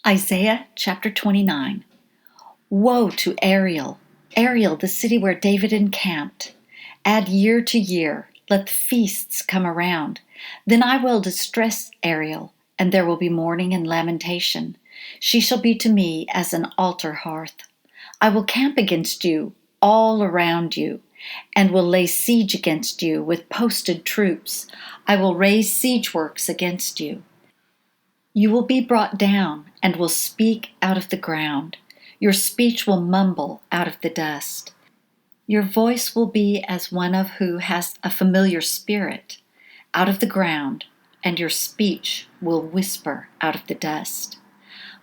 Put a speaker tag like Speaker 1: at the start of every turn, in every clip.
Speaker 1: Isaiah chapter 29. Woe to Ariel, Ariel, the city where David encamped. Add year to year, let the feasts come around. Then I will distress Ariel, and there will be mourning and lamentation. She shall be to me as an altar hearth. I will camp against you, all around you, and will lay siege against you with posted troops. I will raise siege works against you. You will be brought down and will speak out of the ground. Your speech will mumble out of the dust. Your voice will be as one of who has a familiar spirit out of the ground, and your speech will whisper out of the dust.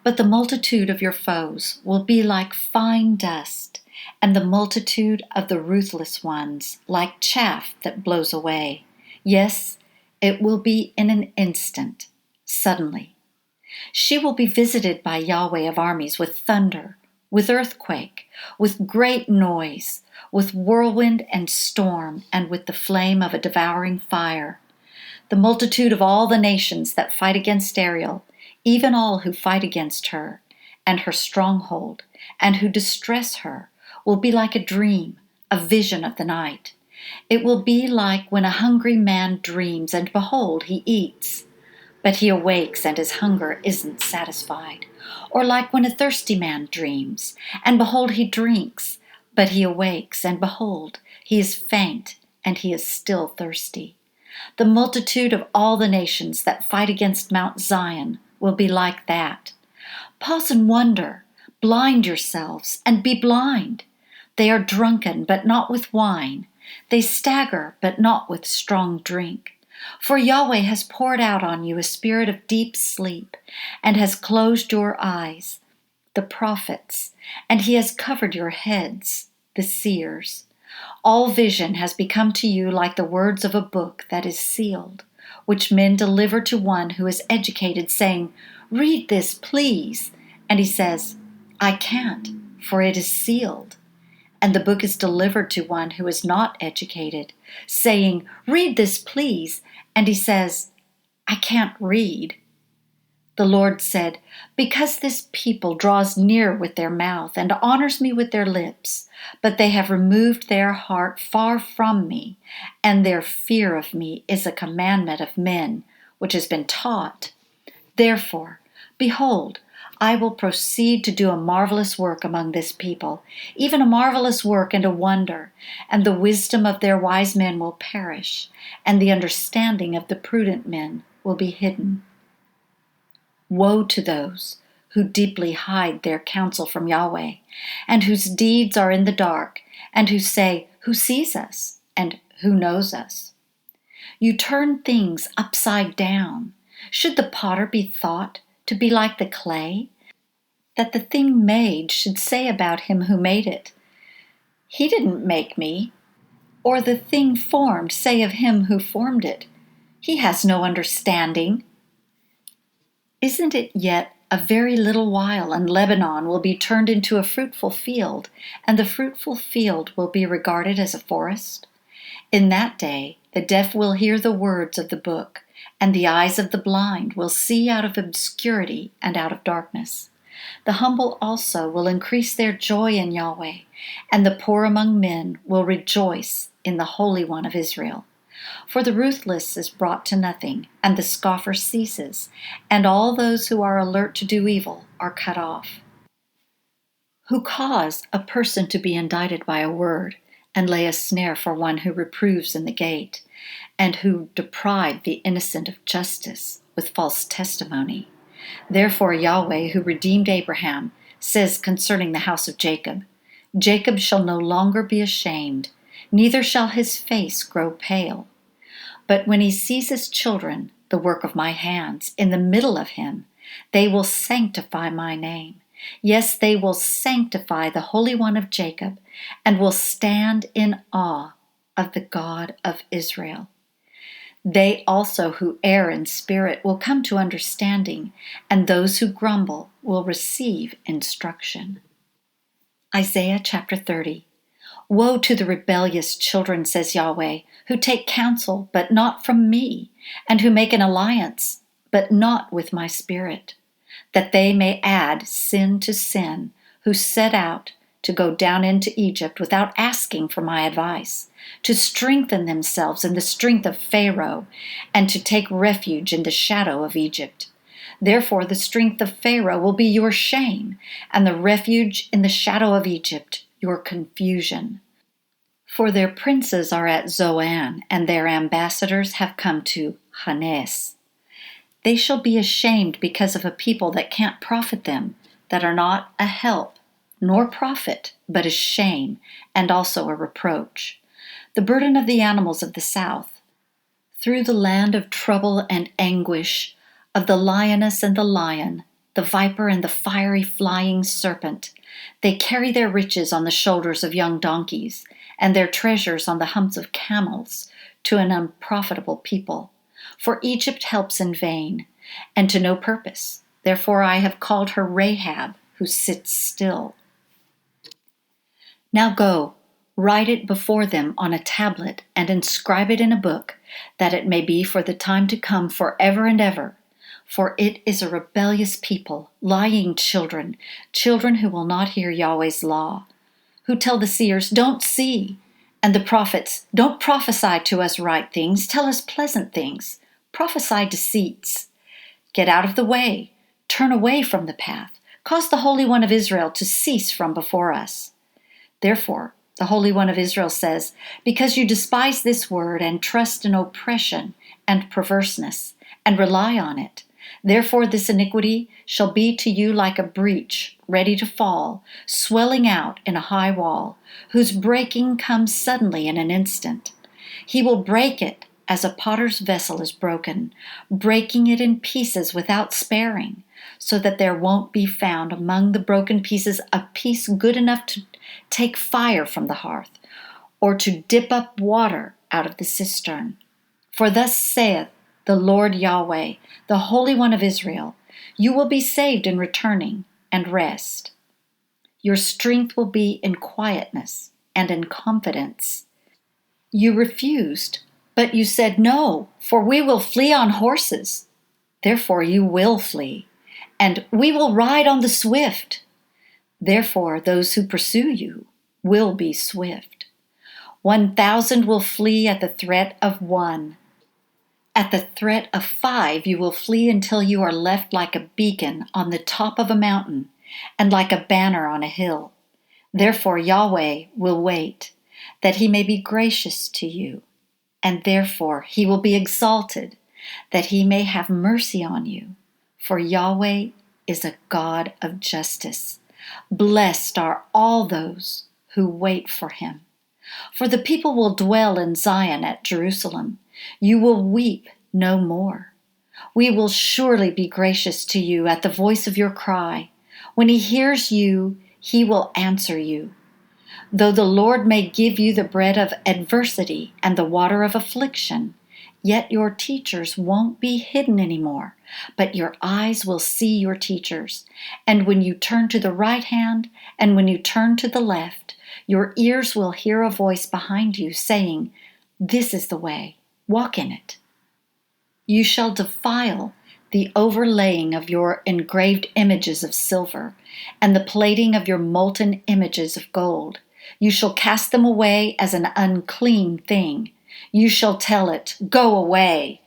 Speaker 1: But the multitude of your foes will be like fine dust, and the multitude of the ruthless ones like chaff that blows away. Yes, it will be in an instant, suddenly. She will be visited by Yahweh of armies with thunder, with earthquake, with great noise, with whirlwind and storm, and with the flame of a devouring fire. The multitude of all the nations that fight against Ariel, even all who fight against her, and her stronghold, and who distress her, will be like a dream, a vision of the night. It will be like when a hungry man dreams, and behold, he eats, but he awakes and his hunger isn't satisfied. Or like when a thirsty man dreams, and behold, he drinks, but he awakes, and behold, he is faint, and he is still thirsty. The multitude of all the nations that fight against Mount Zion will be like that. Pause and wonder, blind yourselves, and be blind. They are drunken, but not with wine. They stagger, but not with strong drink. For Yahweh has poured out on you a spirit of deep sleep, and has closed your eyes, the prophets, and he has covered your heads, the seers. All vision has become to you like the words of a book that is sealed, which men deliver to one who is educated, saying, "Read this, please." And he says, "I can't, for it is sealed." And the book is delivered to one who is not educated, saying, "Read this, please." And he says, "I can't read." The Lord said, "Because this people draws near with their mouth and honors me with their lips, but they have removed their heart far from me, and their fear of me is a commandment of men, which has been taught. Therefore, behold, I will proceed to do a marvelous work among this people, even a marvelous work and a wonder, and the wisdom of their wise men will perish, and the understanding of the prudent men will be hidden. Woe to those who deeply hide their counsel from Yahweh, and whose deeds are in the dark, and who say, 'Who sees us? And who knows us?' You turn things upside down. Should the potter be thought to be like the clay, that the thing made should say about him who made it, 'He didn't make me,' or the thing formed say of him who formed it, 'He has no understanding'? Isn't it yet a very little while, and Lebanon will be turned into a fruitful field, and the fruitful field will be regarded as a forest? In that day the deaf will hear the words of the book, and the eyes of the blind will see out of obscurity and out of darkness. The humble also will increase their joy in Yahweh, and the poor among men will rejoice in the Holy One of Israel. For the ruthless is brought to nothing, and the scoffer ceases, and all those who are alert to do evil are cut off. Who cause a person to be indicted by a word, and lay a snare for one who reproves in the gate, and who deprive the innocent of justice with false testimony. Therefore Yahweh, who redeemed Abraham, says concerning the house of Jacob, "Jacob shall no longer be ashamed, neither shall his face grow pale. But when he sees his children, the work of my hands, in the middle of him, they will sanctify my name. Yes, they will sanctify the Holy One of Jacob, and will stand in awe of the God of Israel. They also who err in spirit will come to understanding, and those who grumble will receive instruction." Isaiah chapter 30. Woe to the rebellious children, says Yahweh, who take counsel, but not from me, and who make an alliance, but not with my spirit. that they may add sin to sin, who set out to go down into Egypt without asking for my advice, to strengthen themselves in the strength of Pharaoh, and to take refuge in the shadow of Egypt. Therefore the strength of Pharaoh will be your shame, and the refuge in the shadow of Egypt your confusion. For their princes are at Zoan, and their ambassadors have come to Hanes. They shall be ashamed because of a people that can't profit them, that are not a help, nor profit, but a shame, and also a reproach. The burden of the animals of the south. Through the land of trouble and anguish, of the lioness and the lion, the viper and the fiery flying serpent, they carry their riches on the shoulders of young donkeys, and their treasures on the humps of camels, to an unprofitable people. For Egypt helps in vain, and to no purpose. Therefore I have called her Rahab, who sits still. Now go, write it before them on a tablet, and inscribe it in a book, that it may be for the time to come forever and ever. For it is a rebellious people, lying children, children who will not hear Yahweh's law, who tell the seers, don't see, and the prophets, don't prophesy to us right things, tell us pleasant things, prophesy deceits. Get out of the way, turn away from the path, cause the Holy One of Israel to cease from before us. Therefore, the Holy One of Israel says, because you despise this word and trust in oppression and perverseness, and rely on it, therefore this iniquity shall be to you like a breach ready to fall, swelling out in a high wall, whose breaking comes suddenly in an instant. He will break it as a potter's vessel is broken, breaking it in pieces without sparing, so that there won't be found among the broken pieces a piece good enough to take fire from the hearth, or to dip up water out of the cistern. For thus saith the Lord Yahweh, the Holy One of Israel, you will be saved in returning and rest. Your strength will be in quietness and in confidence. You refused, but you said, no, for we will flee on horses. Therefore you will flee, and we will ride on the swift. Therefore those who pursue you will be swift. 1,000 will flee at the threat of one. At the threat of 5 you will flee until you are left like a beacon on the top of a mountain and like a banner on a hill. Therefore Yahweh will wait, that he may be gracious to you, and therefore he will be exalted, that he may have mercy on you. For Yahweh is a God of justice. Blessed are all those who wait for him. For the people will dwell in Zion at Jerusalem. You will weep no more. We will surely be gracious to you at the voice of your cry. When he hears you, he will answer you. Though the Lord may give you the bread of adversity and the water of affliction, yet your teachers won't be hidden anymore, but your eyes will see your teachers. And when you turn to the right hand and when you turn to the left, your ears will hear a voice behind you saying, this is the way, walk in it. You shall defile the overlaying of your engraved images of silver and the plating of your molten images of gold. You shall cast them away as an unclean thing. You shall tell it, go away.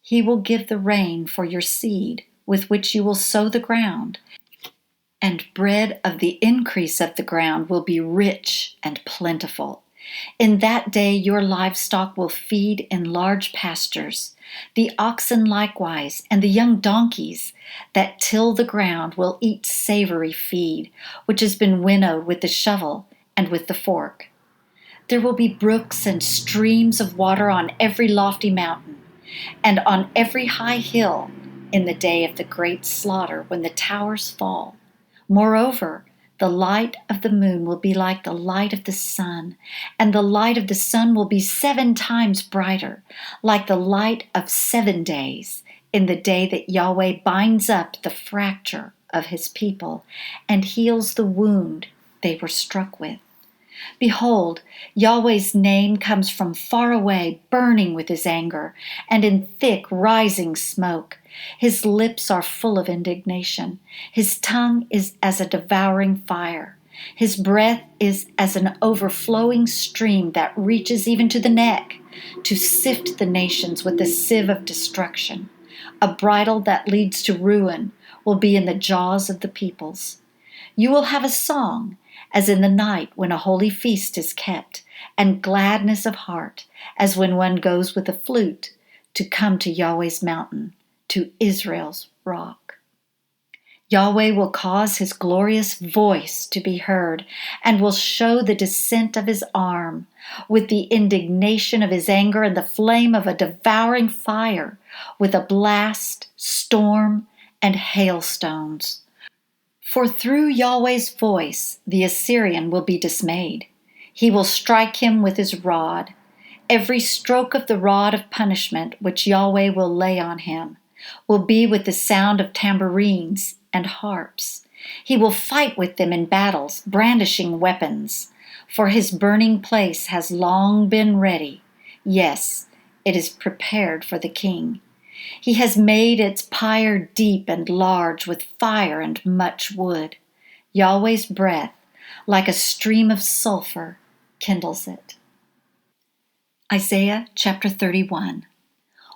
Speaker 1: He will give the rain for your seed, with which you will sow the ground, and bread of the increase of the ground will be rich and plentiful. In that day your livestock will feed in large pastures. The oxen likewise, and the young donkeys that till the ground will eat savory feed, which has been winnowed with the shovel and with the fork. There will be brooks and streams of water on every lofty mountain, and on every high hill in the day of the great slaughter when the towers fall. Moreover, the light of the moon will be like the light of the sun, and the light of the sun will be 7 times brighter, like the light of 7 days, in the day that Yahweh binds up the fracture of his people and heals the wound they were struck with. Behold, Yahweh's name comes from far away, burning with his anger, and in thick rising smoke. His lips are full of indignation. His tongue is as a devouring fire. His breath is as an overflowing stream that reaches even to the neck, to sift the nations with the sieve of destruction. A bridle that leads to ruin will be in the jaws of the peoples. You will have a song, as in the night when a holy feast is kept, and gladness of heart, as when one goes with a flute to come to Yahweh's mountain, to Israel's rock. Yahweh will cause his glorious voice to be heard, and will show the descent of his arm, with the indignation of his anger and the flame of a devouring fire, with a blast, storm, and hailstones. For through Yahweh's voice the Assyrian will be dismayed. He will strike him with his rod. Every stroke of the rod of punishment which Yahweh will lay on him will be with the sound of tambourines and harps. He will fight with them in battles, brandishing weapons. For his burning place has long been ready. Yes, it is prepared for the king. He has made its pyre deep and large with fire and much wood. Yahweh's breath, like a stream of sulfur, kindles it. Isaiah chapter 31.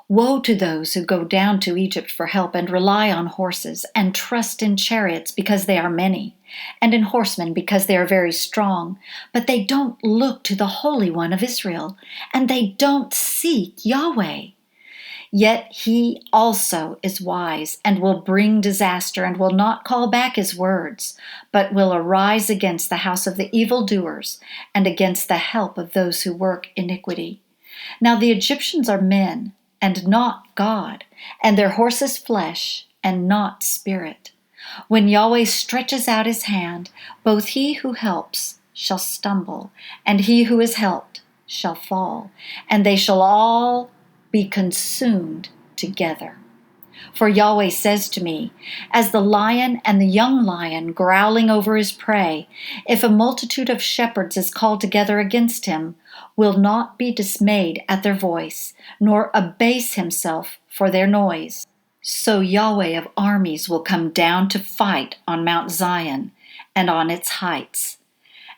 Speaker 1: Woe to those who go down to Egypt for help and rely on horses, and trust in chariots because they are many, and in horsemen because they are very strong, but they don't look to the Holy One of Israel, and they don't seek Yahweh. Yet he also is wise, and will bring disaster, and will not call back his words, but will arise against the house of the evildoers, and against the help of those who work iniquity. Now the Egyptians are men, and not God, and their horses flesh, and not spirit. When Yahweh stretches out his hand, both he who helps shall stumble, and he who is helped shall fall, and they shall all be consumed together. For Yahweh says to me, as the lion and the young lion growling over his prey, if a multitude of shepherds is called together against him, will not be dismayed at their voice, nor abase himself for their noise. So Yahweh of armies will come down to fight on Mount Zion and on its heights.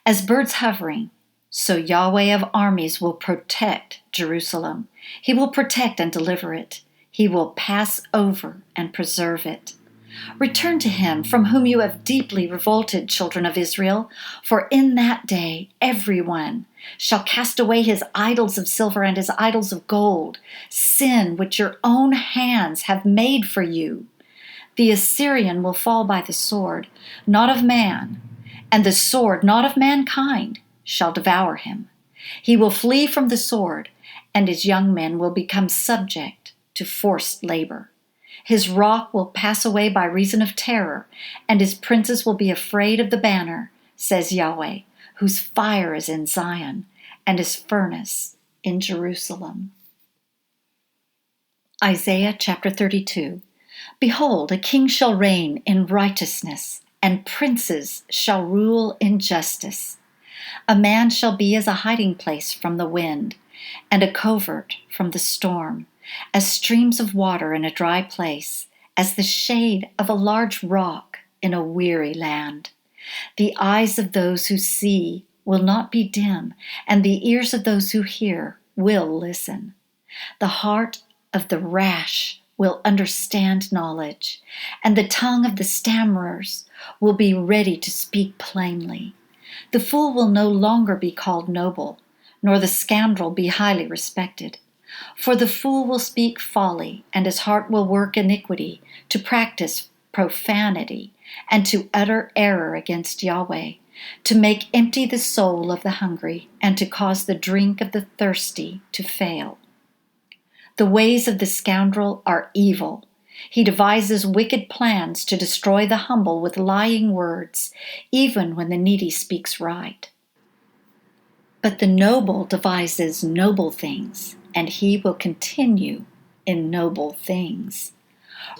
Speaker 1: As birds hovering, so Yahweh of armies will protect Jerusalem. He will protect and deliver it. He will pass over and preserve it. Return to him from whom you have deeply revolted, children of Israel, for in that day everyone shall cast away his idols of silver and his idols of gold, sin which your own hands have made for you. The Assyrian will fall by the sword, not of man, and the sword, not of mankind, shall devour him. He will flee from the sword, and his young men will become subject to forced labor. His rock will pass away by reason of terror, and his princes will be afraid of the banner, says Yahweh, whose fire is in Zion, and his furnace in Jerusalem. Isaiah chapter 32. Behold, a king shall reign in righteousness, and princes shall rule in justice. A man shall be as a hiding place from the wind, and a covert from the storm, as streams of water in a dry place, as the shade of a large rock in a weary land. The eyes of those who see will not be dim, and the ears of those who hear will listen. The heart of the rash will understand knowledge, and the tongue of the stammerers will be ready to speak plainly. The fool will no longer be called noble, nor the scoundrel be highly respected. For the fool will speak folly, and his heart will work iniquity, to practice profanity, and to utter error against Yahweh, to make empty the soul of the hungry, and to cause the drink of the thirsty to fail. The ways of the scoundrel are evil. He devises wicked plans to destroy the humble with lying words, even when the needy speaks right. But the noble devises noble things, and he will continue in noble things.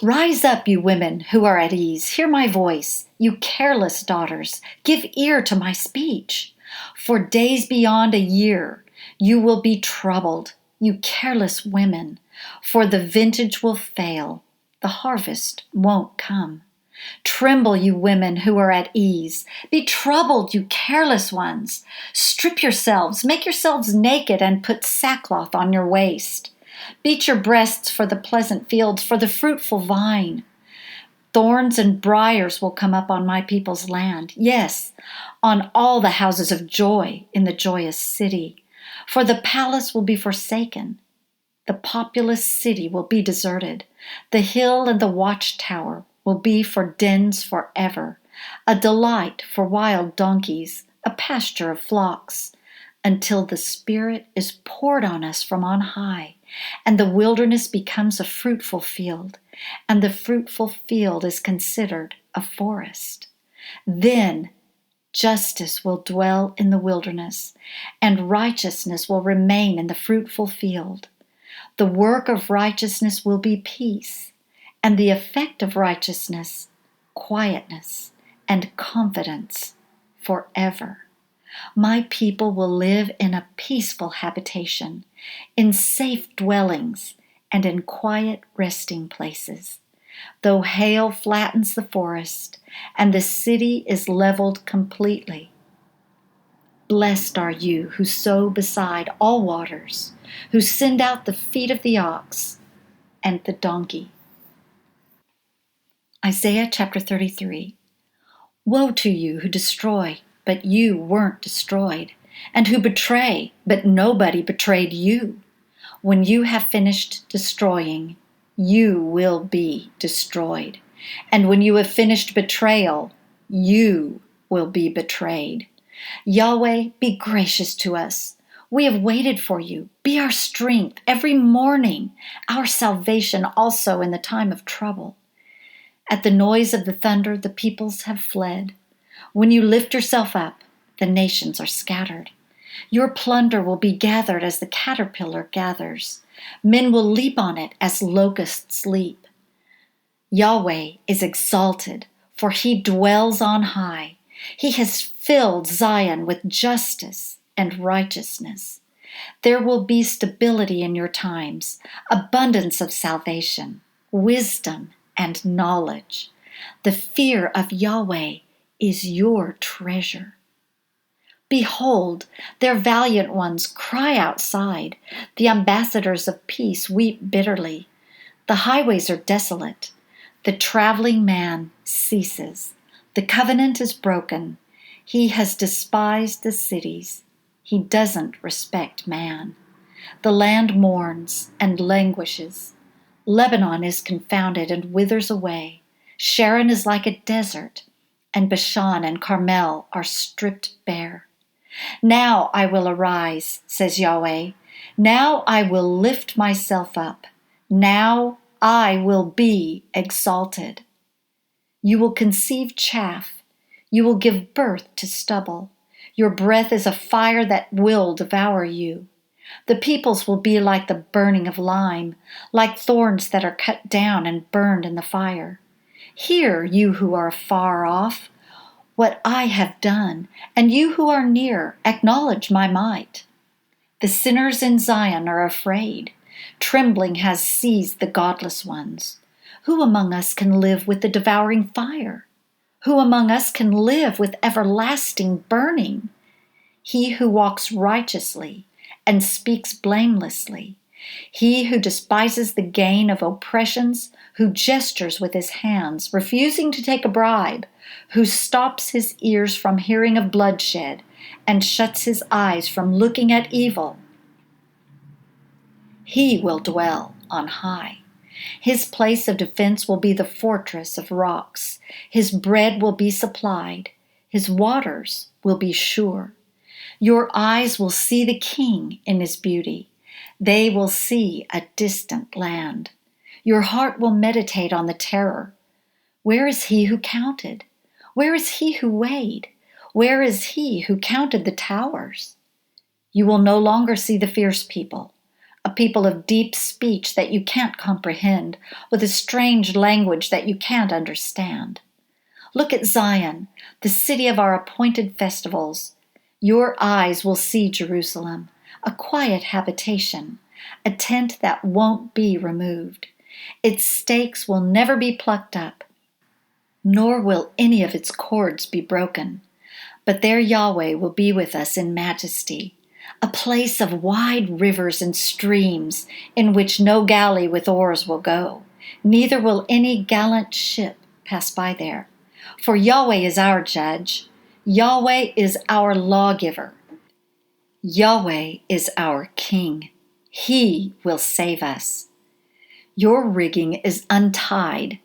Speaker 1: Rise up, you women who are at ease. Hear my voice, you careless daughters. Give ear to my speech. For days beyond a year you will be troubled, you careless women, for the vintage will fail, the harvest won't come. Tremble, you women who are at ease. Be troubled, you careless ones. Strip yourselves, make yourselves naked, and put sackcloth on your waist. Beat your breasts for the pleasant fields, for the fruitful vine. Thorns and briars will come up on my people's land, yes, on all the houses of joy in the joyous city. For the palace will be forsaken, the populous city will be deserted, the hill and the watchtower will be for dens forever, a delight for wild donkeys, a pasture of flocks, until the Spirit is poured on us from on high, and the wilderness becomes a fruitful field, and the fruitful field is considered a forest. Then justice will dwell in the wilderness, and righteousness will remain in the fruitful field. The work of righteousness will be peace, and the effect of righteousness, quietness and confidence forever. My people will live in a peaceful habitation, in safe dwellings, and in quiet resting places. Though hail flattens the forest, and the city is leveled completely. Blessed are you who sow beside all waters, who send out the feet of the ox and the donkey. Isaiah chapter 33. Woe to you who destroy, but you weren't destroyed, and who betray, but nobody betrayed you. When you have finished destroying, you will be destroyed. And when you have finished betrayal, you will be betrayed. Yahweh, be gracious to us. We have waited for you. Be our strength every morning, our salvation also in the time of trouble. At the noise of the thunder, the peoples have fled. When you lift yourself up, the nations are scattered. Your plunder will be gathered as the caterpillar gathers. Men will leap on it as locusts leap. Yahweh is exalted, for he dwells on high. He has filled Zion with justice and righteousness. There will be stability in your times, abundance of salvation, wisdom, and knowledge. The fear of Yahweh is your treasure. Behold, their valiant ones cry outside. The ambassadors of peace weep bitterly. The highways are desolate. The traveling man ceases. The covenant is broken. He has despised the cities. He doesn't respect man. The land mourns and languishes. Lebanon is confounded and withers away. Sharon is like a desert, and Bashan and Carmel are stripped bare. Now I will arise, says Yahweh. Now I will lift myself up. Now I will be exalted. You will conceive chaff. You will give birth to stubble. Your breath is a fire that will devour you. The peoples will be like the burning of lime, like thorns that are cut down and burned in the fire. Hear, you who are far off, what I have done, and you who are near, acknowledge my might. The sinners in Zion are afraid. Trembling has seized the godless ones. Who among us can live with the devouring fire? Who among us can live with everlasting burning? He who walks righteously and speaks blamelessly. He who despises the gain of oppressions, who gestures with his hands, refusing to take a bribe, who stops his ears from hearing of bloodshed and shuts his eyes from looking at evil. He will dwell on high. His place of defense will be the fortress of rocks. His bread will be supplied. His waters will be sure. Your eyes will see the King in his beauty. They will see a distant land. Your heart will meditate on the terror. Where is he who counted? Where is he who weighed? Where is he who counted the towers? You will no longer see the fierce people, a people of deep speech that you can't comprehend, with a strange language that you can't understand. Look at Zion, the city of our appointed festivals. Your eyes will see Jerusalem, a quiet habitation, a tent that won't be removed. Its stakes will never be plucked up, nor will any of its cords be broken. But there Yahweh will be with us in majesty, a place of wide rivers and streams in which no galley with oars will go, neither will any gallant ship pass by there. For Yahweh is our judge, Yahweh is our lawgiver, Yahweh is our king. He will save us. Your rigging is untied.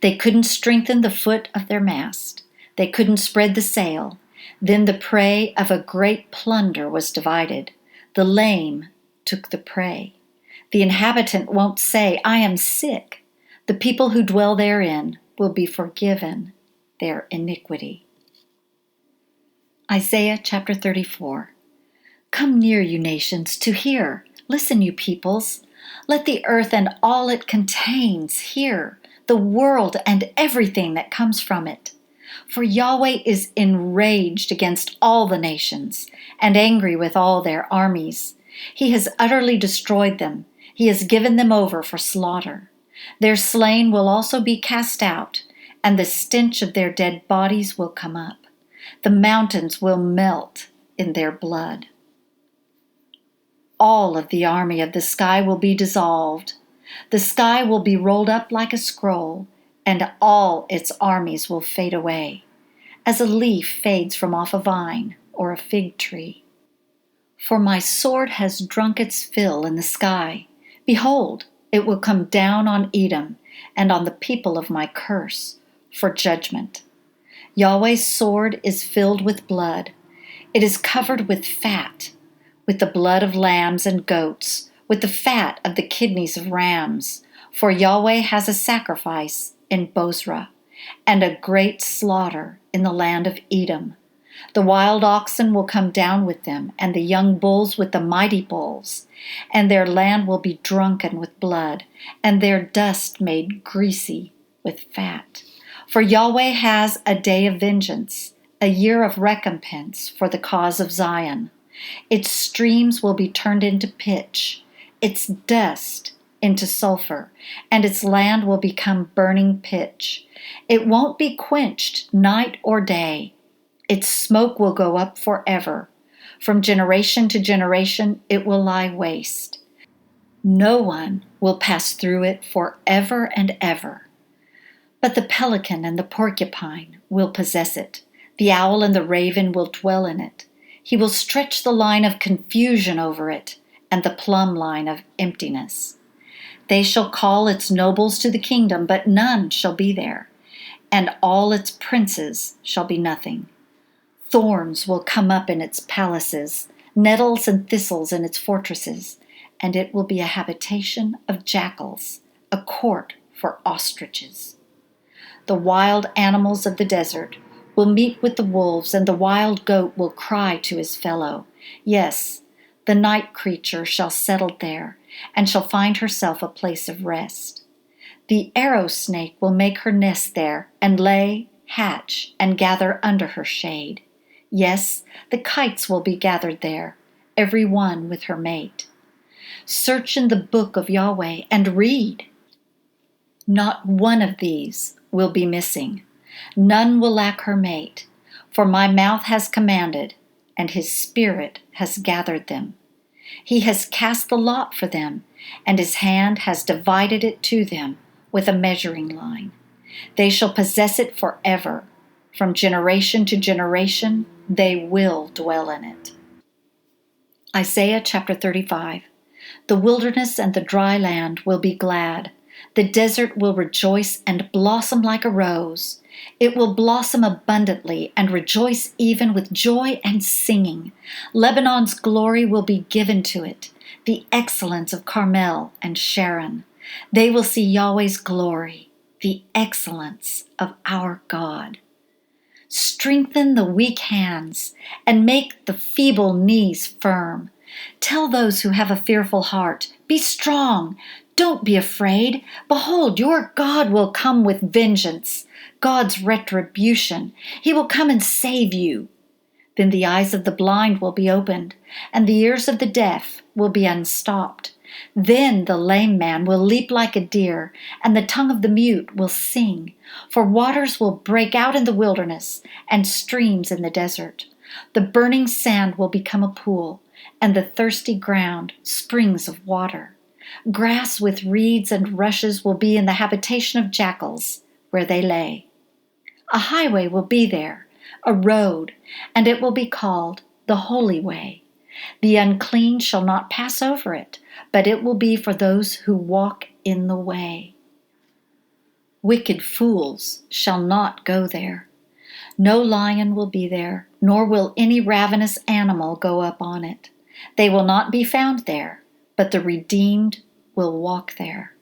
Speaker 1: They couldn't strengthen the foot of their mast. They couldn't spread the sail. Then the prey of a great plunder was divided. The lame took the prey. The inhabitant won't say, I am sick. The people who dwell therein will be forgiven their iniquity. Isaiah chapter 34. Come near, you nations, to hear. Listen, you peoples. Let the earth and all it contains hear, the world and everything that comes from it. For Yahweh is enraged against all the nations, and angry with all their armies. He has utterly destroyed them. He has given them over for slaughter. Their slain will also be cast out, and the stench of their dead bodies will come up. The mountains will melt in their blood. All of the army of the sky will be dissolved. The sky will be rolled up like a scroll, and all its armies will fade away, as a leaf fades from off a vine or a fig tree. For my sword has drunk its fill in the sky. Behold, it will come down on Edom and on the people of my curse for judgment. Yahweh's sword is filled with blood. It is covered with fat, with the blood of lambs and goats, with the fat of the kidneys of rams. For Yahweh has a sacrifice in Bozrah, and a great slaughter in the land of Edom. The wild oxen will come down with them, and the young bulls with the mighty bulls, and their land will be drunken with blood, and their dust made greasy with fat. For Yahweh has a day of vengeance, a year of recompense for the cause of Zion. Its streams will be turned into pitch, its dust into sulfur, and its land will become burning pitch. It won't be quenched night or day. Its smoke will go up forever. From generation to generation it will lie waste. No one will pass through it forever and ever. But the pelican and the porcupine will possess it. The owl and the raven will dwell in it. He will stretch the line of confusion over it, and the plumb line of emptiness. They shall call its nobles to the kingdom, but none shall be there, and all its princes shall be nothing. Thorns will come up in its palaces, nettles and thistles in its fortresses, and it will be a habitation of jackals, a court for ostriches. The wild animals of the desert will meet with the wolves, and the wild goat will cry to his fellow. Yes, the night creature shall settle there, and shall find herself a place of rest. The arrow snake will make her nest there, and lay, hatch, and gather under her shade. Yes, the kites will be gathered there, every one with her mate. Search in the book of Yahweh and read. Not one of these will be missing. None will lack her mate, for my mouth has commanded, and his spirit has gathered them. He has cast the lot for them, and his hand has divided it to them with a measuring line. They shall possess it forever. From generation to generation, they will dwell in it. Isaiah chapter 35. The wilderness and the dry land will be glad. The desert will rejoice and blossom like a rose. It will blossom abundantly and rejoice even with joy and singing. Lebanon's glory will be given to it, the excellence of Carmel and Sharon. They will see Yahweh's glory, the excellence of our God. Strengthen the weak hands and make the feeble knees firm. Tell those who have a fearful heart, be strong. Don't be afraid. Behold, your God will come with vengeance, God's retribution. He will come and save you. Then the eyes of the blind will be opened, and the ears of the deaf will be unstopped. Then the lame man will leap like a deer, and the tongue of the mute will sing. For waters will break out in the wilderness, and streams in the desert. The burning sand will become a pool, and the thirsty ground springs of water. Grass with reeds and rushes will be in the habitation of jackals, where they lay. A highway will be there, a road, and it will be called the Holy Way. The unclean shall not pass over it, but it will be for those who walk in the way. Wicked fools shall not go there. No lion will be there, nor will any ravenous animal go up on it. They will not be found there, but the redeemed will walk there.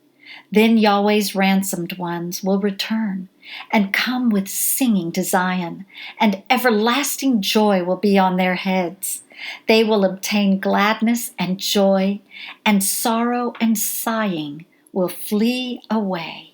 Speaker 1: Then Yahweh's ransomed ones will return and come with singing to Zion, and everlasting joy will be on their heads. They will obtain gladness and joy, and sorrow and sighing will flee away.